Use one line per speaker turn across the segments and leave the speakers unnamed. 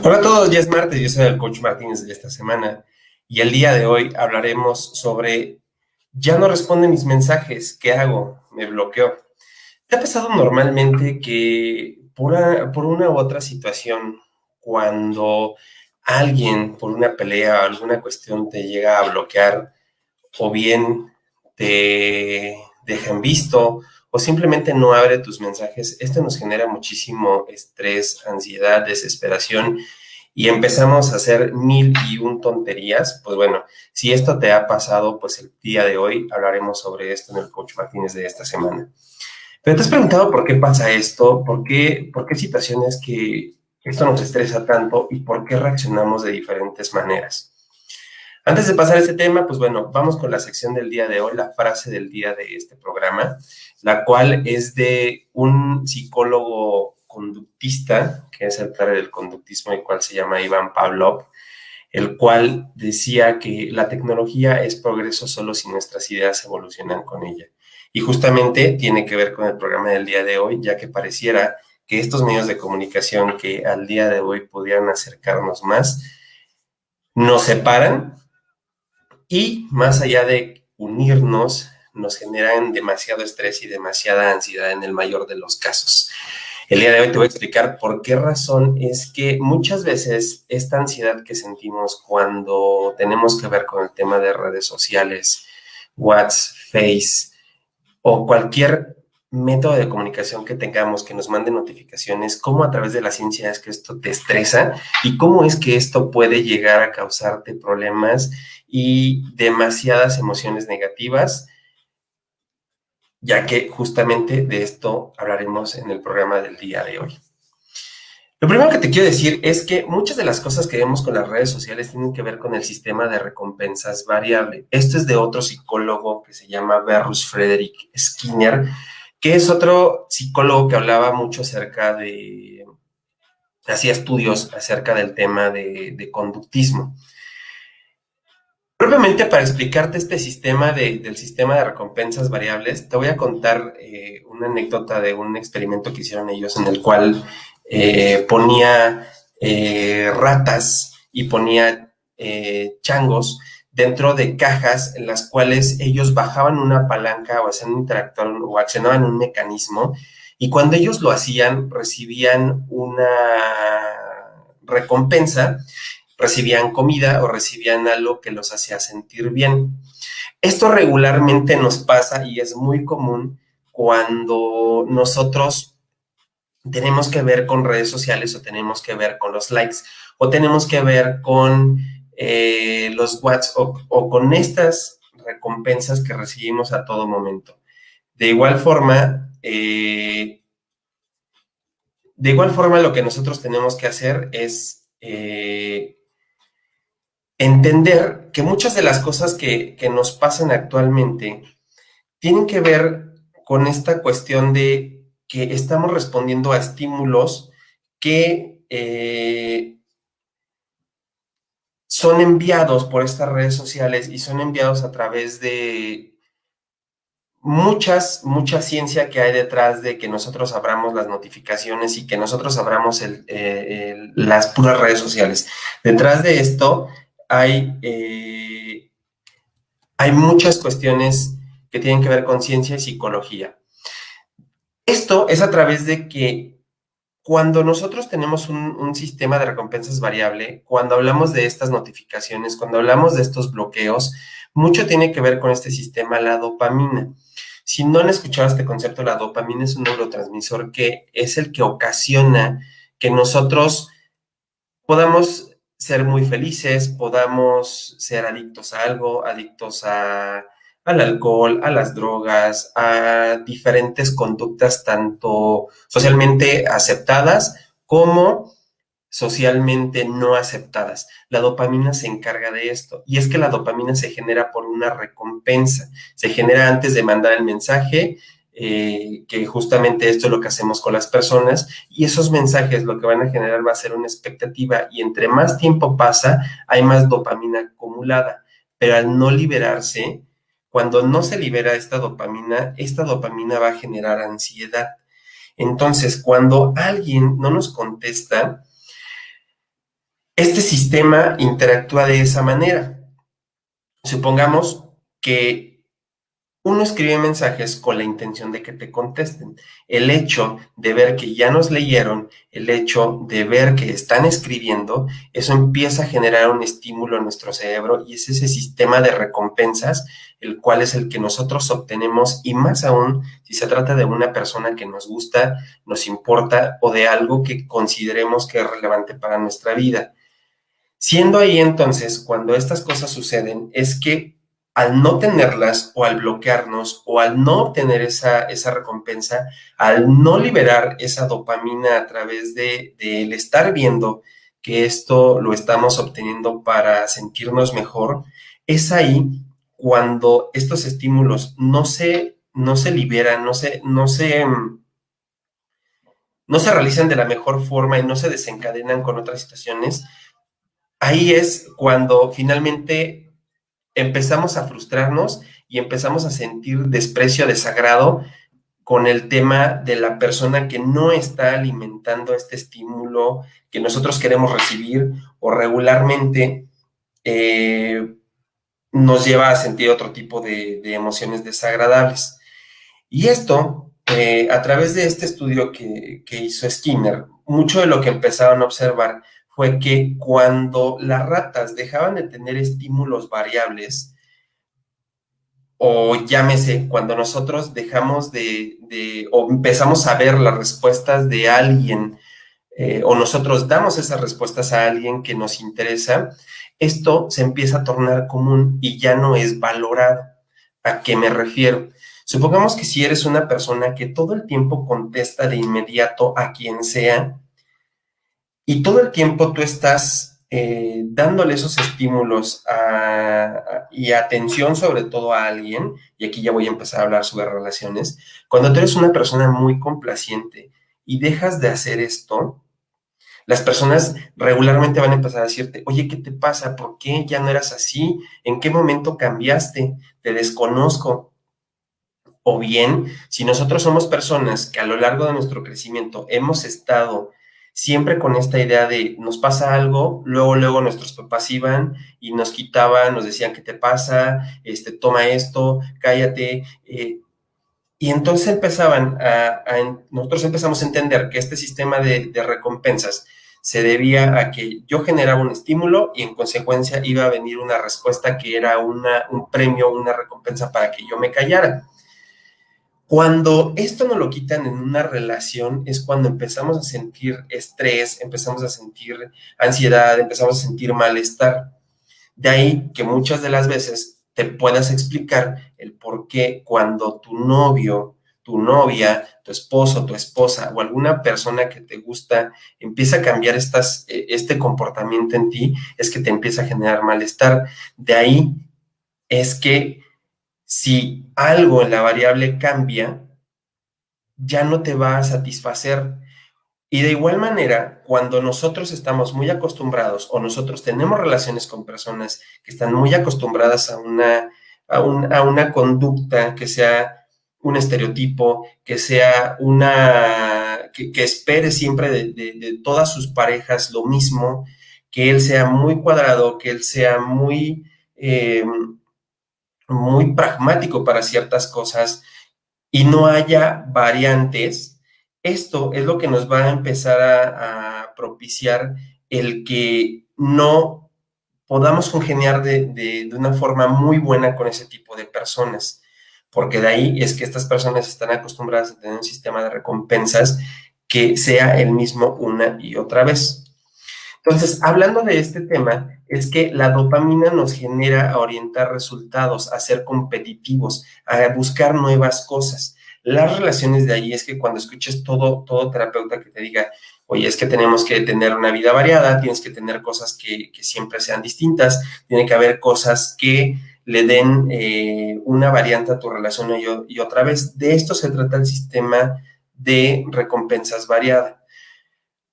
Hola a todos, ya es martes, yo soy el coach Martínez de esta semana y el día de hoy hablaremos sobre ya no responde mis mensajes, ¿qué hago? Me bloqueo. ¿Te ha pasado normalmente que por una u otra situación, cuando alguien por una pelea o alguna cuestión te llega a bloquear o bien te dejan visto o simplemente no abre tus mensajes? Esto nos genera muchísimo estrés, ansiedad, desesperación y empezamos a hacer mil y un tonterías. Pues bueno, si esto te ha pasado, pues el día de hoy hablaremos sobre esto en el Coach Martínez de esta semana. Pero te has preguntado por qué pasa esto, por qué situaciones que esto nos estresa tanto y por qué reaccionamos de diferentes maneras. Antes de pasar a este tema, pues bueno, vamos con la sección del día de hoy, la frase del día de este programa, la cual es de un psicólogo conductista, que es el padre del conductismo, el cual se llama Ivan Pavlov, el cual decía que la tecnología es progreso solo si nuestras ideas evolucionan con ella. Y justamente tiene que ver con el programa del día de hoy, ya que pareciera que estos medios de comunicación que al día de hoy pudieran acercarnos más, nos separan y más allá de unirnos, nos generan demasiado estrés y demasiada ansiedad en el mayor de los casos. El día de hoy te voy a explicar por qué razón es que muchas veces esta ansiedad que sentimos cuando tenemos que ver con el tema de redes sociales, WhatsApp, Face o cualquier método de comunicación que tengamos que nos mande notificaciones, cómo a través de la ciencia es que esto te estresa y cómo es que esto puede llegar a causarte problemas y demasiadas emociones negativas, ya que justamente de esto hablaremos en el programa del día de hoy. Lo primero que te quiero decir es que muchas de las cosas que vemos con las redes sociales tienen que ver con el sistema de recompensas variable. Esto es de otro psicólogo que se llama Berrus Frederick Skinner, que es otro psicólogo que hablaba mucho hacía estudios acerca del tema de conductismo. Propiamente para explicarte este sistema del sistema de recompensas variables, te voy a contar una anécdota de un experimento que hicieron ellos en el cual ponía ratas y ponía changos dentro de cajas en las cuales ellos bajaban una palanca o hacían un interactor o accionaban un mecanismo y cuando ellos lo hacían recibían una recompensa, recibían comida o recibían algo que los hacía sentir bien. Esto regularmente nos pasa y es muy común cuando nosotros tenemos que ver con redes sociales o tenemos que ver con los likes o tenemos que ver con los WhatsApp o con estas recompensas que recibimos a todo momento. De igual forma, lo que nosotros tenemos que hacer es entender que muchas de las cosas que nos pasan actualmente tienen que ver con esta cuestión de que estamos respondiendo a estímulos que son enviados por estas redes sociales y son enviados a través de mucha ciencia que hay detrás de que nosotros abramos las notificaciones y que nosotros abramos las puras redes sociales. Detrás de esto hay muchas cuestiones que tienen que ver con ciencia y psicología. Esto es a través de que cuando nosotros tenemos un sistema de recompensas variable, cuando hablamos de estas notificaciones, cuando hablamos de estos bloqueos, mucho tiene que ver con este sistema, la dopamina. Si no han escuchado este concepto, la dopamina es un neurotransmisor que es el que ocasiona que nosotros podamos ser muy felices, podamos ser adictos a algo, al alcohol, a las drogas, a diferentes conductas tanto socialmente aceptadas como socialmente no aceptadas. La dopamina se encarga de esto y es que la dopamina se genera por una recompensa, se genera antes de mandar el mensaje, que justamente esto es lo que hacemos con las personas y esos mensajes lo que van a generar va a ser una expectativa y entre más tiempo pasa hay más dopamina acumulada, pero al no liberarse, cuando no se libera esta dopamina va a generar ansiedad. Entonces, cuando alguien no nos contesta, Este sistema interactúa de esa manera. Supongamos que uno escribe mensajes con la intención de que te contesten. El hecho de ver que ya nos leyeron, el hecho de ver que están escribiendo, eso empieza a generar un estímulo en nuestro cerebro y es ese sistema de recompensas, el cual es el que nosotros obtenemos y más aún si se trata de una persona que nos gusta, nos importa o de algo que consideremos que es relevante para nuestra vida. Siendo ahí entonces, cuando estas cosas suceden, es que al no tenerlas o al bloquearnos o al no obtener esa recompensa, al no liberar esa dopamina a través del estar viendo que esto lo estamos obteniendo para sentirnos mejor, es ahí cuando estos estímulos no se liberan, no se realizan de la mejor forma y no se desencadenan con otras situaciones. Ahí es cuando finalmente empezamos a frustrarnos y empezamos a sentir desprecio, desagrado con el tema de la persona que no está alimentando este estímulo que nosotros queremos recibir o regularmente nos lleva a sentir otro tipo de emociones desagradables. Y esto, a través de este estudio que hizo Skinner, mucho de lo que empezaron a observar fue que cuando las ratas dejaban de tener estímulos variables, o llámese, cuando nosotros dejamos o empezamos a ver las respuestas de alguien, o nosotros damos esas respuestas a alguien que nos interesa, esto se empieza a tornar común y ya no es valorado. ¿A qué me refiero? Supongamos que si eres una persona que todo el tiempo contesta de inmediato a quien sea y todo el tiempo tú estás dándole esos estímulos y atención sobre todo a alguien, y aquí ya voy a empezar a hablar sobre relaciones, cuando tú eres una persona muy complaciente y dejas de hacer esto, las personas regularmente van a empezar a decirte, oye, ¿qué te pasa? ¿Por qué ya no eras así? ¿En qué momento cambiaste? Te desconozco. O bien, si nosotros somos personas que a lo largo de nuestro crecimiento hemos estado siempre con esta idea de nos pasa algo, luego nuestros papás iban y nos quitaban, nos decían, ¿qué te pasa? Toma esto, cállate. Y entonces nosotros empezamos a entender que este sistema de recompensas se debía a que yo generaba un estímulo y en consecuencia iba a venir una respuesta que era un premio, una recompensa para que yo me callara. Cuando esto nos lo quitan en una relación es cuando empezamos a sentir estrés, empezamos a sentir ansiedad, empezamos a sentir malestar. De ahí que muchas de las veces te puedas explicar el por qué cuando tu novio, tu novia, tu esposo, tu esposa o alguna persona que te gusta empieza a cambiar este comportamiento en ti, es que te empieza a generar malestar. De ahí es que si algo en la variable cambia, ya no te va a satisfacer. Y de igual manera, cuando nosotros estamos muy acostumbrados o nosotros tenemos relaciones con personas que están muy acostumbradas a una conducta que sea un estereotipo, que sea que espere siempre de todas sus parejas lo mismo, que él sea muy cuadrado, que él sea muy pragmático para ciertas cosas y no haya variantes, esto es lo que nos va a empezar a propiciar el que no podamos congeniar de una forma muy buena con ese tipo de personas, porque de ahí es que estas personas están acostumbradas a tener un sistema de recompensas que sea el mismo una y otra vez. Entonces, hablando de este tema, es que la dopamina nos genera a orientar resultados, a ser competitivos, a buscar nuevas cosas. Las relaciones de ahí es que cuando escuches todo terapeuta que te diga, oye, es que tenemos que tener una vida variada, tienes que tener cosas que siempre sean distintas, tiene que haber cosas que le den una variante a tu relación y otra vez. De esto se trata el sistema de recompensas variada.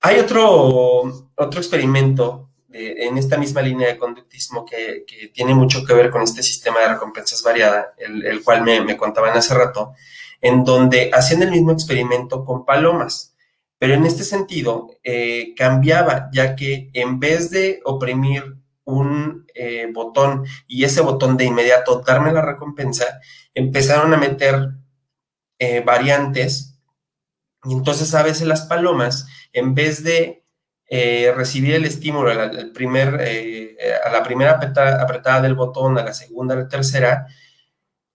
Hay otro experimento en esta misma línea de conductismo que tiene mucho que ver con este sistema de recompensas variada, el cual me contaban hace rato, en donde hacían el mismo experimento con palomas. pero en este sentido cambiaba, ya que en vez de oprimir un botón y ese botón de inmediato darme la recompensa, empezaron a meter variantes, y entonces a veces las palomas, en vez de recibir el estímulo a la primera apretada del botón, a la segunda, a la tercera,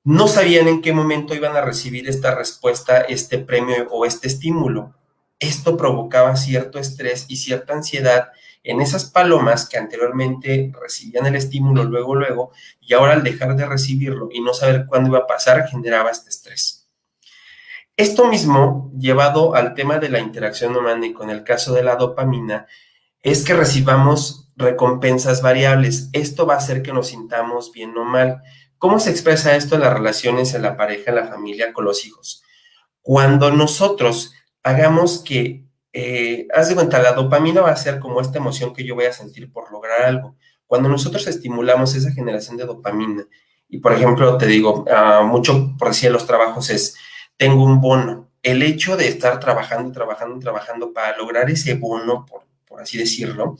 no sabían en qué momento iban a recibir esta respuesta, este premio o este estímulo. Esto provocaba cierto estrés y cierta ansiedad en esas palomas que anteriormente recibían el estímulo luego, y ahora al dejar de recibirlo y no saber cuándo iba a pasar, generaba este estrés. Esto mismo, llevado al tema de la interacción humana y con el caso de la dopamina, es que recibamos recompensas variables. Esto va a hacer que nos sintamos bien o mal. ¿Cómo se expresa esto en las relaciones, en la pareja, en la familia, con los hijos? Cuando nosotros hagamos que, haz de cuenta, la dopamina va a ser como esta emoción que yo voy a sentir por lograr algo. Cuando nosotros estimulamos esa generación de dopamina, y por ejemplo, te digo, mucho por decir los trabajos es, tengo un bono. El hecho de estar trabajando para lograr ese bono, por así decirlo,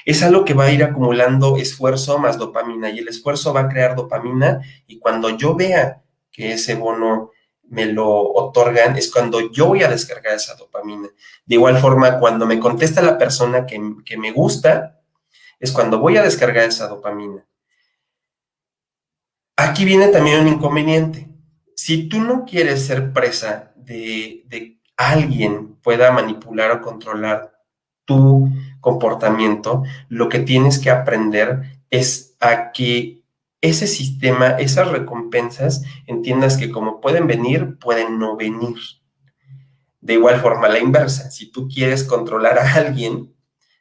es algo que va a ir acumulando esfuerzo más dopamina, y el esfuerzo va a crear dopamina, y cuando yo vea que ese bono me lo otorgan, es cuando yo voy a descargar esa dopamina. De igual forma, cuando me contesta la persona que me gusta, es cuando voy a descargar esa dopamina. Aquí viene también un inconveniente. Si tú no quieres ser presa de alguien pueda manipular o controlar tu comportamiento, lo que tienes que aprender es a que ese sistema, esas recompensas, entiendas que como pueden venir, pueden no venir. De igual forma, la inversa, si tú quieres controlar a alguien,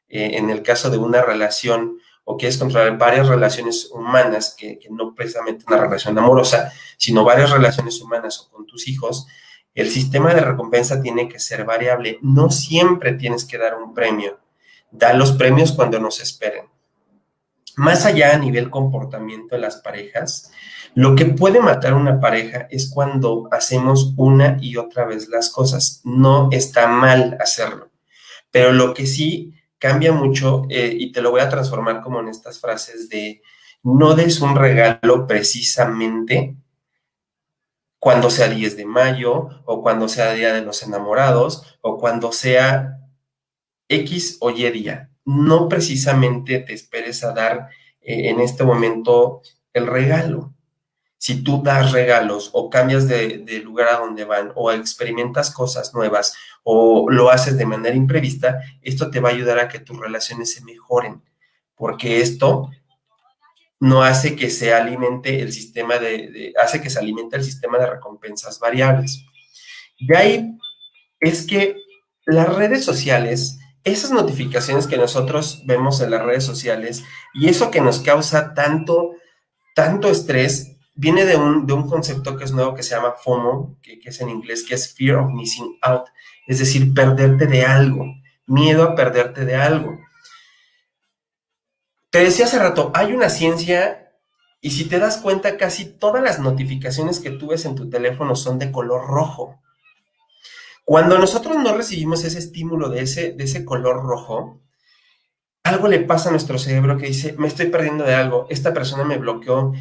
en el caso de una relación, o quieres controlar varias relaciones humanas, que no precisamente una relación amorosa, sino varias relaciones humanas o con tus hijos, el sistema de recompensa tiene que ser variable. No siempre tienes que dar un premio. Da los premios cuando nos esperen. Más allá a nivel comportamiento de las parejas, lo que puede matar una pareja es cuando hacemos una y otra vez las cosas. No está mal hacerlo, pero lo que sí cambia mucho, y te lo voy a transformar como en estas frases de no des un regalo precisamente cuando sea 10 de mayo, o cuando sea Día de los Enamorados, o cuando sea X o Y día. No precisamente te esperes a dar en este momento el regalo. Si tú das regalos o cambias de lugar a donde van o experimentas cosas nuevas o lo haces de manera imprevista, esto te va a ayudar a que tus relaciones se mejoren, porque esto no hace que se alimente el sistema hace que se alimente el sistema de recompensas variables. De ahí es que las redes sociales, esas notificaciones que nosotros vemos en las redes sociales y eso que nos causa tanto estrés, viene de un concepto que es nuevo que se llama FOMO, que es en inglés, que es Fear of Missing Out, es decir, perderte de algo, miedo a perderte de algo. Te decía hace rato, hay una ciencia, y si te das cuenta, casi todas las notificaciones que tú ves en tu teléfono son de color rojo. Cuando nosotros no recibimos ese estímulo de ese color rojo, algo le pasa a nuestro cerebro que dice, me estoy perdiendo de algo, esta persona me bloqueó,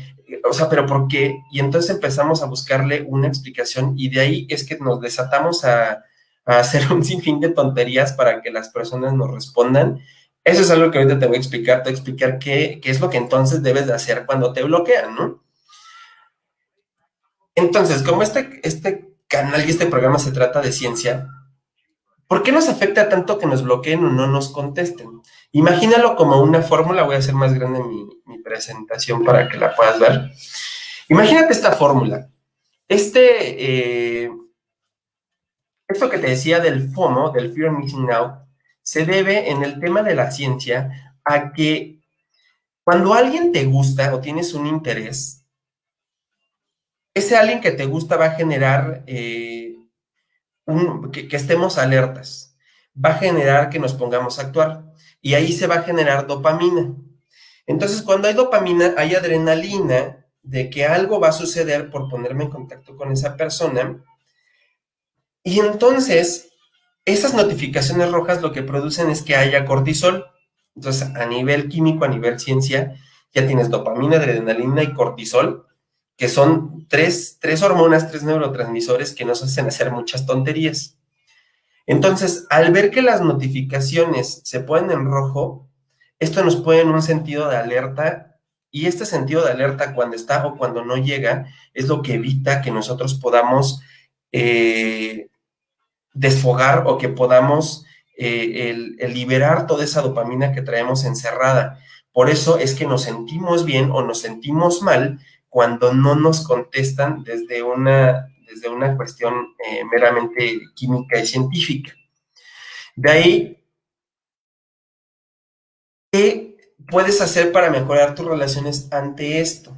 o sea, ¿pero por qué? Y entonces empezamos a buscarle una explicación, y de ahí es que nos desatamos a hacer un sinfín de tonterías para que las personas nos respondan. Eso es algo que ahorita te voy a explicar qué es lo que entonces debes de hacer cuando te bloquean, ¿no? Entonces, como este canal y este programa se trata de ciencia, ¿por qué nos afecta tanto que nos bloqueen o no nos contesten? Imagínalo como una fórmula. Voy a hacer más grande mi presentación para que la puedas ver. Imagínate esta fórmula. Esto que te decía del FOMO, del Fear of Missing Out, se debe en el tema de la ciencia a que cuando alguien te gusta o tienes un interés, ese alguien que te gusta va a generar que estemos alertas, va a generar que nos pongamos a actuar, y ahí se va a generar dopamina. Entonces, cuando hay dopamina, hay adrenalina de que algo va a suceder por ponerme en contacto con esa persona, y entonces Esas notificaciones rojas lo que producen es que haya cortisol. Entonces, a nivel químico, a nivel ciencia, ya tienes dopamina, adrenalina y cortisol, que son tres hormonas, tres neurotransmisores que nos hacen hacer muchas tonterías. Entonces, al ver que las notificaciones se ponen en rojo, esto nos pone en un sentido de alerta, y este sentido de alerta cuando está o cuando no llega es lo que evita que nosotros podamos desfogar o que podamos el liberar toda esa dopamina que traemos encerrada. Por eso es que nos sentimos bien o nos sentimos mal cuando no nos contestan desde una cuestión meramente química y científica. De ahí, ¿qué puedes hacer para mejorar tus relaciones ante esto?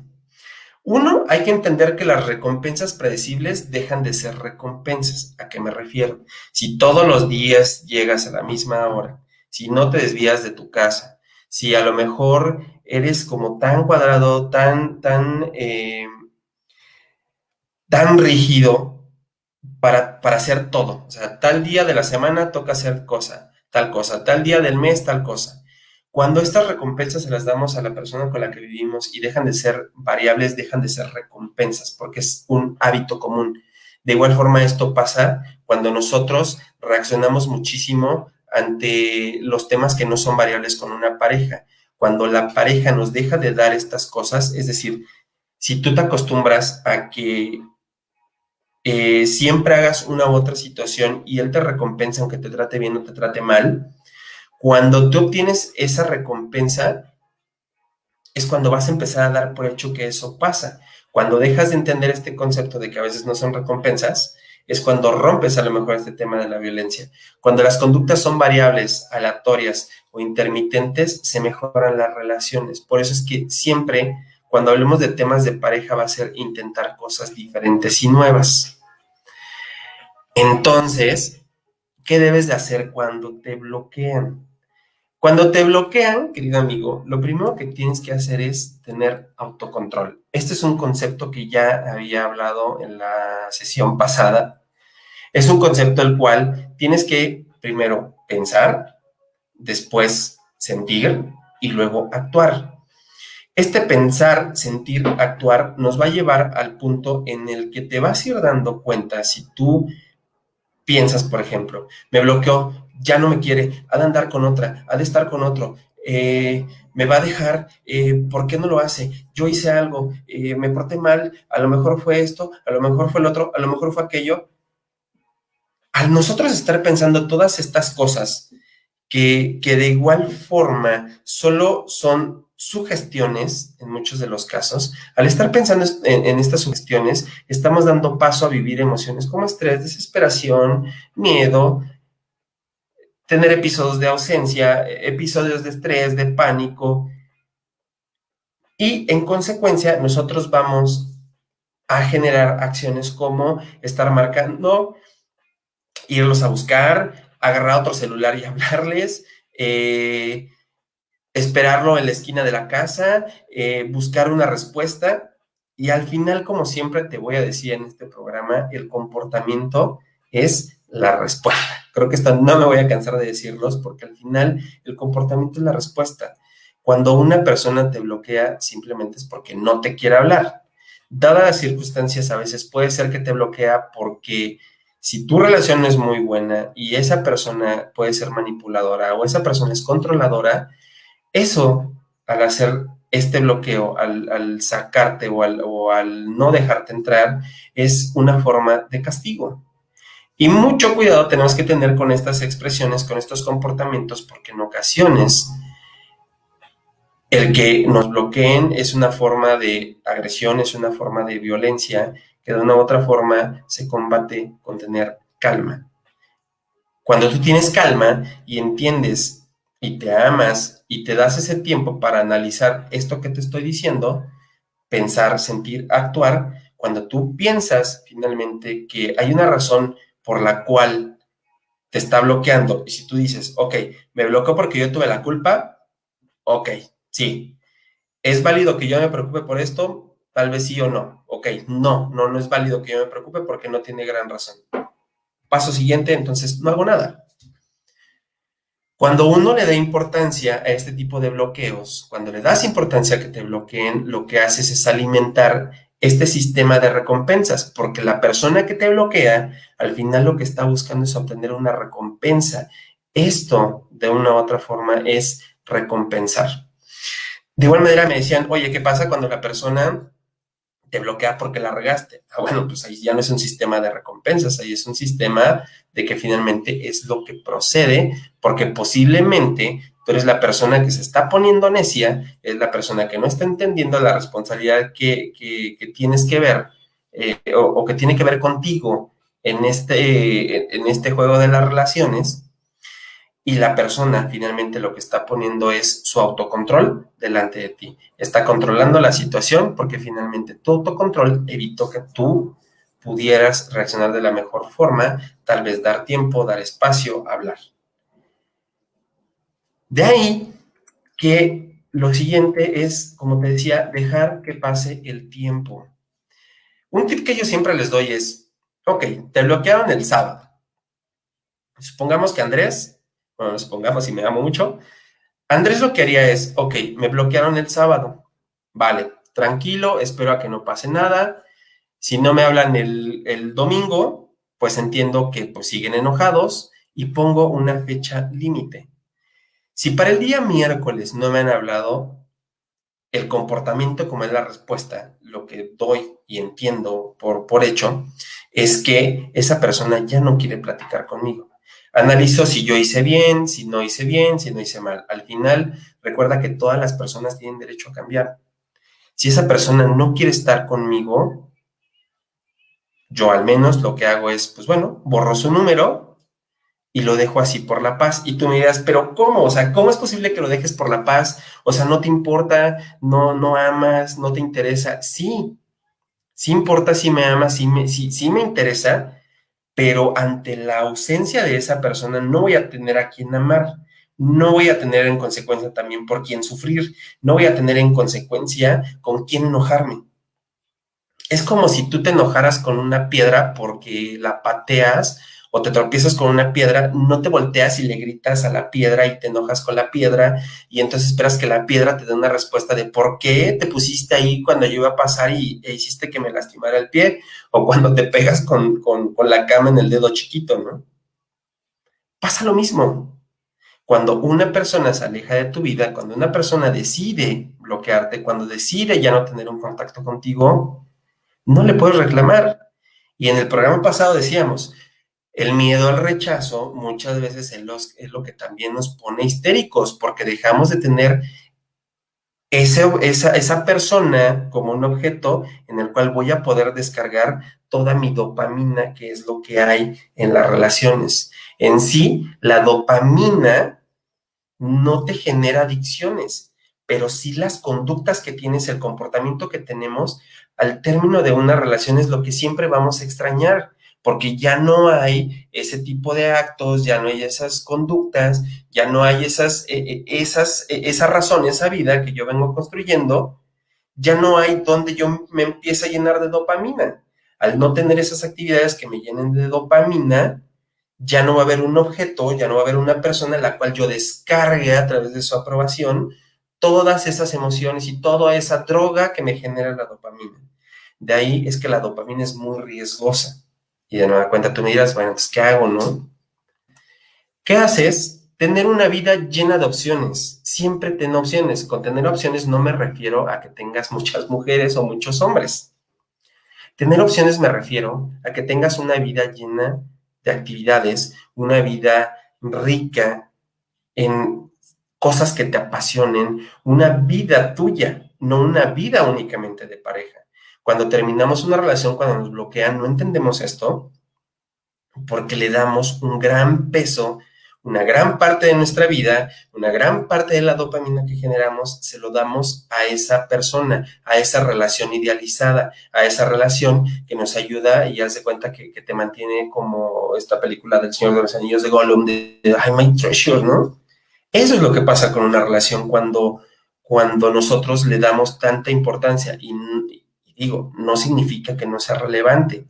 Uno, hay que entender que las recompensas predecibles dejan de ser recompensas. ¿A qué me refiero? Si todos los días llegas a la misma hora, si no te desvías de tu casa, si a lo mejor eres como tan cuadrado, tan rígido para hacer todo. O sea, tal día de la semana toca hacer tal cosa, tal día del mes, tal cosa. Cuando estas recompensas se las damos a la persona con la que vivimos y dejan de ser variables, dejan de ser recompensas, porque es un hábito común. De igual forma, esto pasa cuando nosotros reaccionamos muchísimo ante los temas que no son variables con una pareja. Cuando la pareja nos deja de dar estas cosas, es decir, si tú te acostumbras a que siempre hagas una u otra situación y él te recompensa aunque te trate bien o te trate mal, cuando tú obtienes esa recompensa es cuando vas a empezar a dar por hecho que eso pasa. Cuando dejas de entender este concepto de que a veces no son recompensas, es cuando rompes a lo mejor este tema de la violencia. Cuando las conductas son variables, aleatorias o intermitentes, se mejoran las relaciones. Por eso es que siempre, cuando hablemos de temas de pareja, va a ser intentar cosas diferentes y nuevas. Entonces, ¿qué debes de hacer cuando te bloquean? Cuando te bloquean, querido amigo, lo primero que tienes que hacer es tener autocontrol. Este es un concepto que ya había hablado en la sesión pasada. Es un concepto el cual tienes que primero pensar, después sentir y luego actuar. Este pensar, sentir, actuar nos va a llevar al punto en el que te vas a ir dando cuenta si tú piensas, por ejemplo, me bloqueó, ya no me quiere, ha de andar con otra, ha de estar con otro, me va a dejar, ¿por qué no lo hace? Yo hice algo, me porté mal, a lo mejor fue esto, a lo mejor fue el otro, a lo mejor fue aquello. Al nosotros estar pensando todas estas cosas que de igual forma solo son sugestiones en muchos de los casos, al estar pensando en estas sugestiones, estamos dando paso a vivir emociones como estrés, desesperación, miedo, tener episodios de ausencia, episodios de estrés, de pánico, y en consecuencia nosotros vamos a generar acciones como estar marcando, irlos a buscar, agarrar otro celular y hablarles, esperarlo en la esquina de la casa, buscar una respuesta, y al final, como siempre te voy a decir en este programa, el comportamiento es la respuesta. Creo que esto no me voy a cansar de decirlos porque al final el comportamiento es la respuesta. Cuando una persona te bloquea, simplemente es porque no te quiere hablar. Dadas las circunstancias, a veces puede ser que te bloquea porque si tu relación no es muy buena y esa persona puede ser manipuladora o esa persona es controladora, eso, al hacer este bloqueo, al sacarte o al no dejarte entrar, es una forma de castigo. Y mucho cuidado tenemos que tener con estas expresiones, con estos comportamientos, porque en ocasiones el que nos bloqueen es una forma de agresión, es una forma de violencia, que de una u otra forma se combate con tener calma. Cuando tú tienes calma y entiendes y te amas y te das ese tiempo para analizar esto que te estoy diciendo, pensar, sentir, actuar, cuando tú piensas finalmente que hay una razón por la cual te está bloqueando, y si tú dices, ok, me bloqueó porque yo tuve la culpa, ok, sí, ¿es válido que yo me preocupe por esto? Tal vez sí o no. Ok, no es válido que yo me preocupe porque no tiene gran razón. Paso siguiente, entonces no hago nada. Cuando uno le da importancia a este tipo de bloqueos, cuando le das importancia a que te bloqueen, lo que haces es alimentar este sistema de recompensas, porque la persona que te bloquea, al final lo que está buscando es obtener una recompensa. Esto, de una u otra forma, es recompensar. De igual manera me decían, oye, ¿qué pasa cuando la persona te bloquea porque la regaste? Ah, bueno, pues ahí ya no es un sistema de recompensas, ahí es un sistema de que finalmente es lo que procede, porque posiblemente tú eres la persona que se está poniendo necia, es la persona que no está entendiendo la responsabilidad que tienes que ver o que tiene que ver contigo en este juego de las relaciones, y la persona finalmente lo que está poniendo es su autocontrol delante de ti. Está controlando la situación porque finalmente tu autocontrol evitó que tú pudieras reaccionar de la mejor forma, tal vez dar tiempo, dar espacio, hablar. De ahí que lo siguiente es, como te decía, dejar que pase el tiempo. Un tip que yo siempre les doy es, ok, te bloquearon el sábado. Supongamos que Andrés, bueno, supongamos y me amo mucho, Andrés lo que haría es, ok, me bloquearon el sábado. Vale, tranquilo, espero a que no pase nada. Si no me hablan el domingo, pues entiendo que pues siguen enojados y pongo una fecha límite. Si para el día miércoles no me han hablado, el comportamiento como es la respuesta, lo que doy y entiendo por hecho, es que esa persona ya no quiere platicar conmigo. Analizo si yo hice bien, si no hice bien, si no hice mal. Al final, recuerda que todas las personas tienen derecho a cambiar. Si esa persona no quiere estar conmigo, yo al menos lo que hago es, pues bueno, borro su número y lo dejo así por la paz. Y tú me dirás, pero ¿cómo? O sea, ¿cómo es posible que lo dejes por la paz? O sea, ¿no te importa? ¿No amas? ¿No te interesa? Sí, sí importa, sí me amas, sí me interesa, pero ante la ausencia de esa persona no voy a tener a quien amar, no voy a tener en consecuencia también por quién sufrir, no voy a tener en consecuencia con quién enojarme. Es como si tú te enojaras con una piedra porque la pateas o te tropiezas con una piedra, no te volteas y le gritas a la piedra y te enojas con la piedra y entonces esperas que la piedra te dé una respuesta de por qué te pusiste ahí cuando yo iba a pasar e hiciste que me lastimara el pie, o cuando te pegas con la cama en el dedo chiquito, ¿no? Pasa lo mismo. Cuando una persona se aleja de tu vida, cuando una persona decide bloquearte, cuando decide ya no tener un contacto contigo, no le puedes reclamar. Y en el programa pasado decíamos, el miedo al rechazo muchas veces es lo que también nos pone histéricos, porque dejamos de tener esa persona como un objeto en el cual voy a poder descargar toda mi dopamina, que es lo que hay en las relaciones. En sí, la dopamina no te genera adicciones, pero sí las conductas que tienes, el comportamiento que tenemos al término de una relación es lo que siempre vamos a extrañar, porque ya no hay ese tipo de actos, ya no hay esas conductas, ya no hay esa razón, esa vida que yo vengo construyendo, ya no hay donde yo me empiece a llenar de dopamina. Al no tener esas actividades que me llenen de dopamina, ya no va a haber un objeto, ya no va a haber una persona en la cual yo descargue a través de su aprobación todas esas emociones y toda esa droga que me genera la dopamina. De ahí es que la dopamina es muy riesgosa. Y de nueva cuenta tú me dirás, bueno, pues ¿qué hago, no? ¿Qué haces? Tener una vida llena de opciones. Siempre ten opciones. Con tener opciones no me refiero a que tengas muchas mujeres o muchos hombres. Tener opciones me refiero a que tengas una vida llena de actividades, una vida rica en cosas que te apasionen, una vida tuya, no una vida únicamente de pareja. Cuando terminamos una relación, cuando nos bloquean, no entendemos esto porque le damos un gran peso, una gran parte de nuestra vida, una gran parte de la dopamina que generamos, se lo damos a esa persona, a esa relación idealizada, a esa relación que nos ayuda y hace cuenta que te mantiene como esta película del Señor de los Anillos de Gollum, de I'm my treasure, ¿no? Eso es lo que pasa con una relación cuando nosotros le damos tanta importancia y digo, no significa que no sea relevante,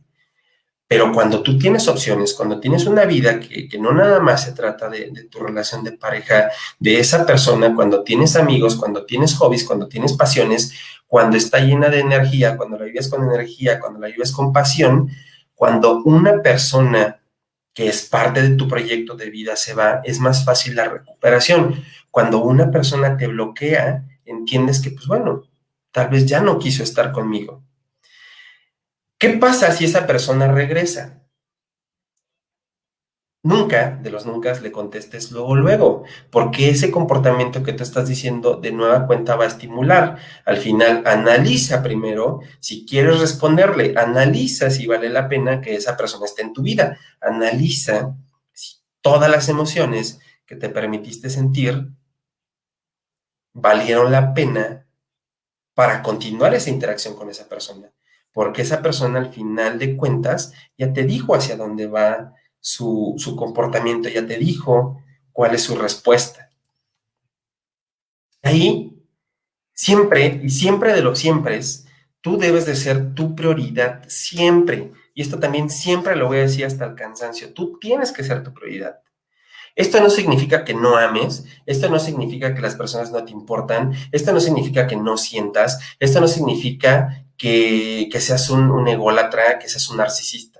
Pero cuando tú tienes opciones, cuando tienes una vida que no nada más se trata de tu relación de pareja, de esa persona, cuando tienes amigos, cuando tienes hobbies, cuando tienes pasiones, cuando está llena de energía, cuando la vives con energía, cuando la vives con pasión, cuando una persona que es parte de tu proyecto de vida se va, es más fácil la recuperación. Cuando una persona te bloquea, entiendes que, pues bueno, tal vez ya no quiso estar conmigo. ¿Qué pasa si esa persona regresa? Nunca, de los nunca, le contestes luego, porque ese comportamiento que tú estás diciendo de nueva cuenta va a estimular. Al final, analiza primero si quieres responderle, analiza si vale la pena que esa persona esté en tu vida, analiza si todas las emociones que te permitiste sentir valieron la pena para continuar esa interacción con esa persona, porque esa persona al final de cuentas ya te dijo hacia dónde va su comportamiento, ya te dijo cuál es su respuesta. Ahí, siempre y siempre de los siempre, tú debes de ser tu prioridad siempre. Y esto también siempre lo voy a decir hasta el cansancio. Tú tienes que ser tu prioridad. Esto no significa que no ames, esto no significa que las personas no te importan, esto no significa que no sientas, esto no significa que seas un ególatra, que seas un narcisista.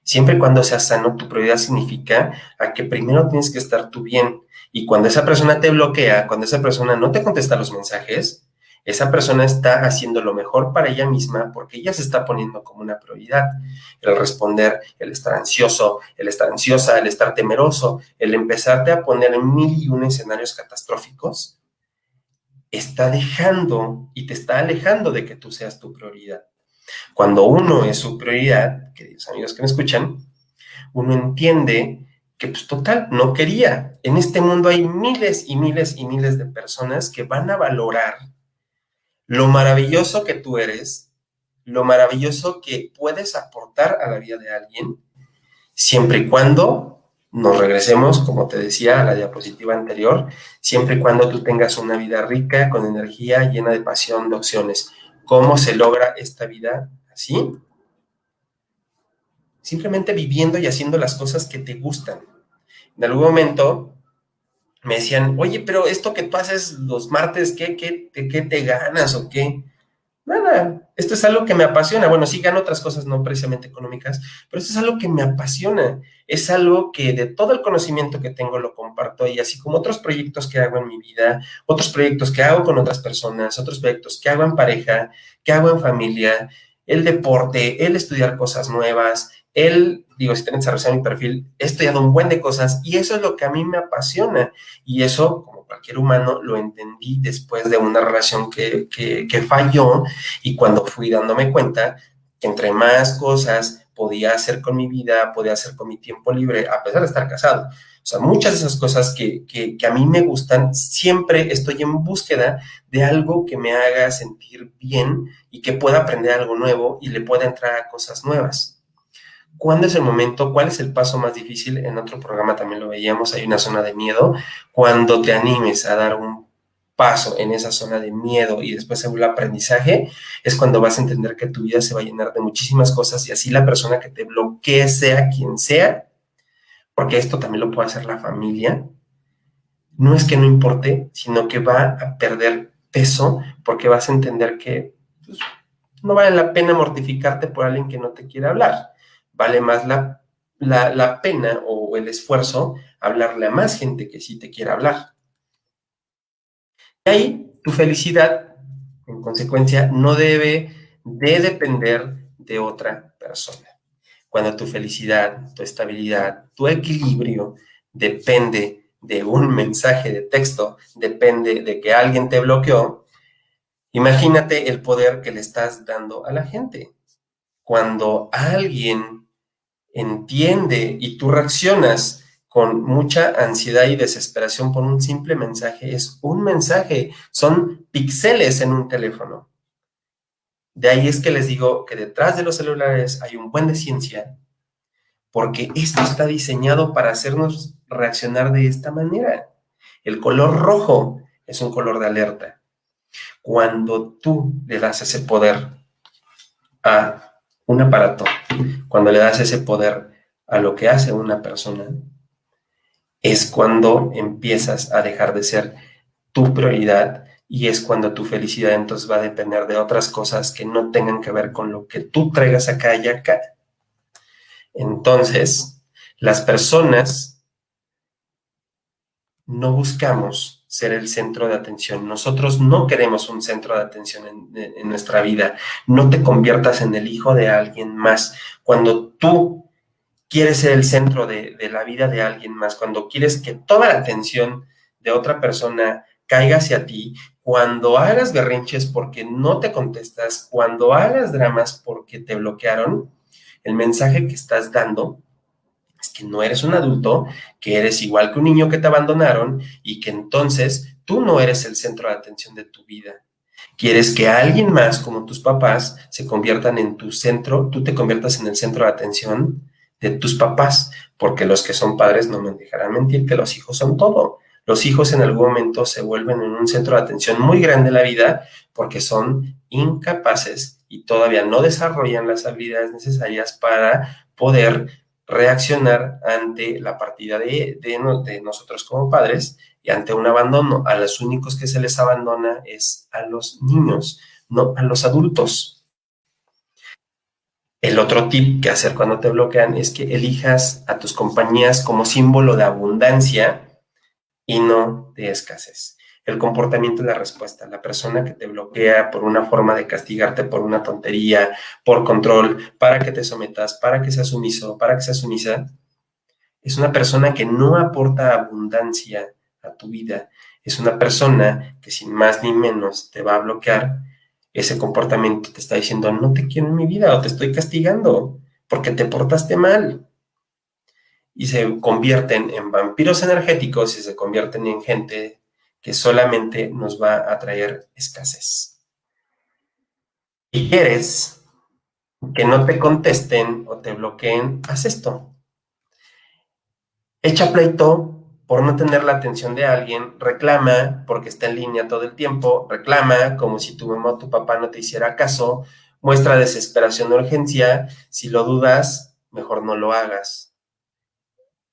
Siempre y cuando seas sano, tu prioridad significa a que primero tienes que estar tú bien. Y cuando esa persona te bloquea, cuando esa persona no te contesta los mensajes, esa persona está haciendo lo mejor para ella misma porque ella se está poniendo como una prioridad. El responder, el estar ansioso, el estar ansiosa, el estar temeroso, el empezarte a poner en 1001 escenarios catastróficos, está dejando y te está alejando de que tú seas tu prioridad. Cuando uno es su prioridad, queridos amigos que me escuchan, uno entiende que, pues total, no quería. En este mundo hay miles y miles y miles de personas que van a valorar lo maravilloso que tú eres, lo maravilloso que puedes aportar a la vida de alguien, siempre y cuando nos regresemos, como te decía, a la diapositiva anterior, siempre y cuando tú tengas una vida rica, con energía, llena de pasión, de opciones. ¿Cómo se logra esta vida así? Simplemente viviendo y haciendo las cosas que te gustan. En algún momento me decían, oye, pero esto que tú haces los martes, ¿qué te ganas o qué? Nada, esto es algo que me apasiona. Bueno, sí gano otras cosas no precisamente económicas, pero esto es algo que me apasiona. Es algo que de todo el conocimiento que tengo lo comparto y así como otros proyectos que hago en mi vida, otros proyectos que hago con otras personas, otros proyectos que hago en pareja, que hago en familia, el deporte, el estudiar cosas nuevas, digo, si te metes a mi perfil, he estudiado un buen de cosas y eso es lo que a mí me apasiona. Y eso, como cualquier humano, lo entendí después de una relación que falló y cuando fui dándome cuenta que entre más cosas podía hacer con mi vida, podía hacer con mi tiempo libre, a pesar de estar casado. O sea, muchas de esas cosas que a mí me gustan, siempre estoy en búsqueda de algo que me haga sentir bien y que pueda aprender algo nuevo y le pueda entrar a cosas nuevas. ¿Cuándo es el momento? ¿Cuál es el paso más difícil? En otro programa también lo veíamos, hay una zona de miedo. Cuando te animes a dar un paso en esa zona de miedo y después se vuelve aprendizaje, es cuando vas a entender que tu vida se va a llenar de muchísimas cosas y así la persona que te bloquee, sea quien sea, porque esto también lo puede hacer la familia, no es que no importe, sino que va a perder peso porque vas a entender que pues, no vale la pena mortificarte por alguien que no te quiere hablar. Vale más la pena o el esfuerzo hablarle a más gente que sí te quiere hablar. Y ahí tu felicidad, en consecuencia, no debe de depender de otra persona. Cuando tu felicidad, tu estabilidad, tu equilibrio depende de un mensaje de texto, depende de que alguien te bloqueó, imagínate el poder que le estás dando a la gente. Cuando alguien entiende y tú reaccionas con mucha ansiedad y desesperación por un simple mensaje, es un mensaje, son píxeles en un teléfono. De ahí es que les digo que detrás de los celulares hay un buen de ciencia, porque esto está diseñado para hacernos reaccionar de esta manera. El color rojo es un color de alerta. Cuando tú le das ese poder a un aparato, cuando le das ese poder a lo que hace una persona, es cuando empiezas a dejar de ser tu prioridad y es cuando tu felicidad entonces va a depender de otras cosas que no tengan que ver con lo que tú traigas acá y acá. Entonces, las personas no buscamos ser el centro de atención. Nosotros no queremos un centro de atención en nuestra vida. No te conviertas en el hijo de alguien más. Cuando tú quieres ser el centro de la vida de alguien más, cuando quieres que toda la atención de otra persona caiga hacia ti, cuando hagas berrinches porque no te contestas, cuando hagas dramas porque te bloquearon, el mensaje que estás dando es que no eres un adulto, que eres igual que un niño que te abandonaron y que entonces tú no eres el centro de atención de tu vida. Quieres que alguien más, como tus papás, se conviertan en tu centro, tú te conviertas en el centro de atención de tus papás, porque los que son padres no me dejarán mentir que los hijos son todo. Los hijos en algún momento se vuelven en un centro de atención muy grande en la vida porque son incapaces y todavía no desarrollan las habilidades necesarias para poder reaccionar ante la partida de nosotros como padres y ante un abandono. A los únicos que se les abandona es a los niños, no a los adultos. El otro tip que hacer cuando te bloquean es que elijas a tus compañías como símbolo de abundancia y no de escasez. El comportamiento es la respuesta. La persona que te bloquea por una forma de castigarte por una tontería, por control, para que te sometas, para que seas sumiso, para que seas sumisa, es una persona que no aporta abundancia a tu vida. Es una persona que sin más ni menos te va a bloquear. Ese comportamiento te está diciendo, no te quiero en mi vida o te estoy castigando porque te portaste mal. Y se convierten en vampiros energéticos y se convierten en gente que solamente nos va a traer escasez. Si quieres que no te contesten o te bloqueen, haz esto. Echa pleito por no tener la atención de alguien, reclama porque está en línea todo el tiempo, reclama como si tu mamá o tu papá no te hiciera caso, muestra desesperación o urgencia, si lo dudas, mejor no lo hagas.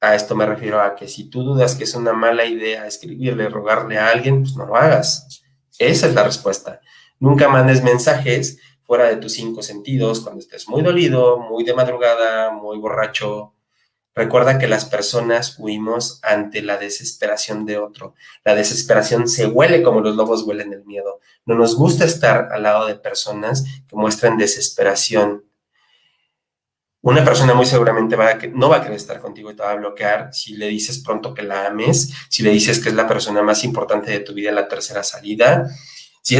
A esto me refiero a que si tú dudas que es una mala idea escribirle, rogarle a alguien, pues no lo hagas. Esa es la respuesta. Nunca mandes mensajes fuera de tus 5 sentidos cuando estés muy dolido, muy de madrugada, muy borracho. Recuerda que las personas huimos ante la desesperación de otro. La desesperación se huele como los lobos huelen el miedo. No nos gusta estar al lado de personas que muestran desesperación. Una persona muy seguramente no va a querer estar contigo y te va a bloquear si le dices pronto que la ames, si le dices que es la persona más importante de tu vida en la tercera salida. Si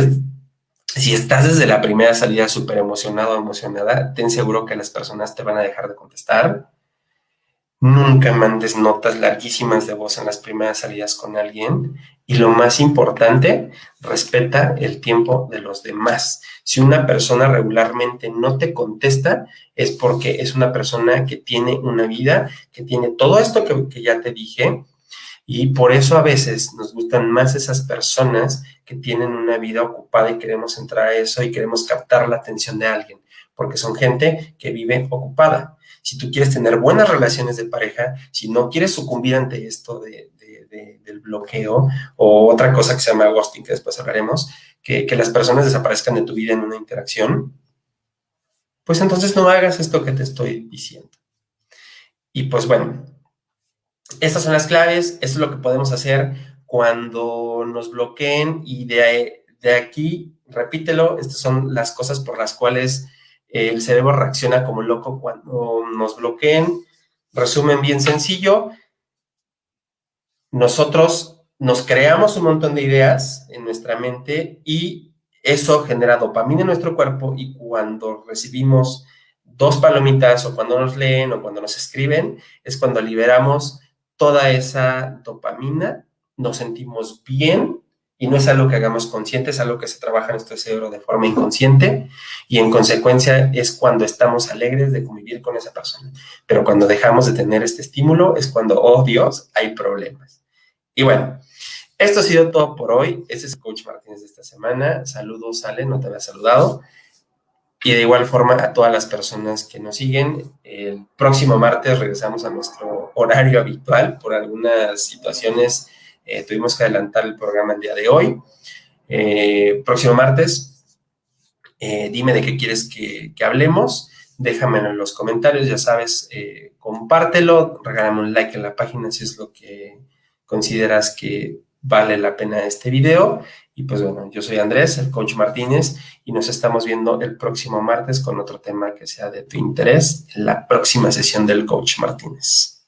estás desde la primera salida súper emocionado o emocionada, ten seguro que las personas te van a dejar de contestar. Nunca mandes notas larguísimas de voz en las primeras salidas con alguien. Y lo más importante, respeta el tiempo de los demás. Si una persona regularmente no te contesta, es porque es una persona que tiene una vida, que tiene todo esto que ya te dije. Y por eso a veces nos gustan más esas personas que tienen una vida ocupada y queremos entrar a eso y queremos captar la atención de alguien, porque son gente que vive ocupada. Si tú quieres tener buenas relaciones de pareja, si no quieres sucumbir ante esto del bloqueo o otra cosa que se llama ghosting, que después hablaremos, que las personas desaparezcan de tu vida en una interacción, pues entonces no hagas esto que te estoy diciendo. Y pues bueno, estas son las claves, esto es lo que podemos hacer cuando nos bloqueen y de aquí, repítelo, estas son las cosas por las cuales el cerebro reacciona como loco cuando nos bloqueen. Resumen bien sencillo, nosotros nos creamos un montón de ideas en nuestra mente y eso genera dopamina en nuestro cuerpo y cuando recibimos 2 palomitas o cuando nos leen o cuando nos escriben, es cuando liberamos toda esa dopamina, nos sentimos bien y no es algo que hagamos consciente, es algo que se trabaja en nuestro cerebro de forma inconsciente y en consecuencia es cuando estamos alegres de convivir con esa persona. Pero cuando dejamos de tener este estímulo es cuando, oh Dios, hay problemas. Y bueno, esto ha sido todo por hoy. Este es el Coach Martínez de esta semana. Saludos, Ale, no te había saludado. Y de igual forma a todas las personas que nos siguen. El próximo martes regresamos a nuestro horario habitual. Por algunas situaciones tuvimos que adelantar el programa el día de hoy. Próximo martes, dime de qué quieres que hablemos. Déjamelo en los comentarios, ya sabes, compártelo, regálame un like en la página si es lo que consideras que vale la pena este video. Y pues bueno, yo soy Andrés, el coach Martínez, y nos estamos viendo el próximo martes con otro tema que sea de tu interés en la próxima sesión del coach Martínez.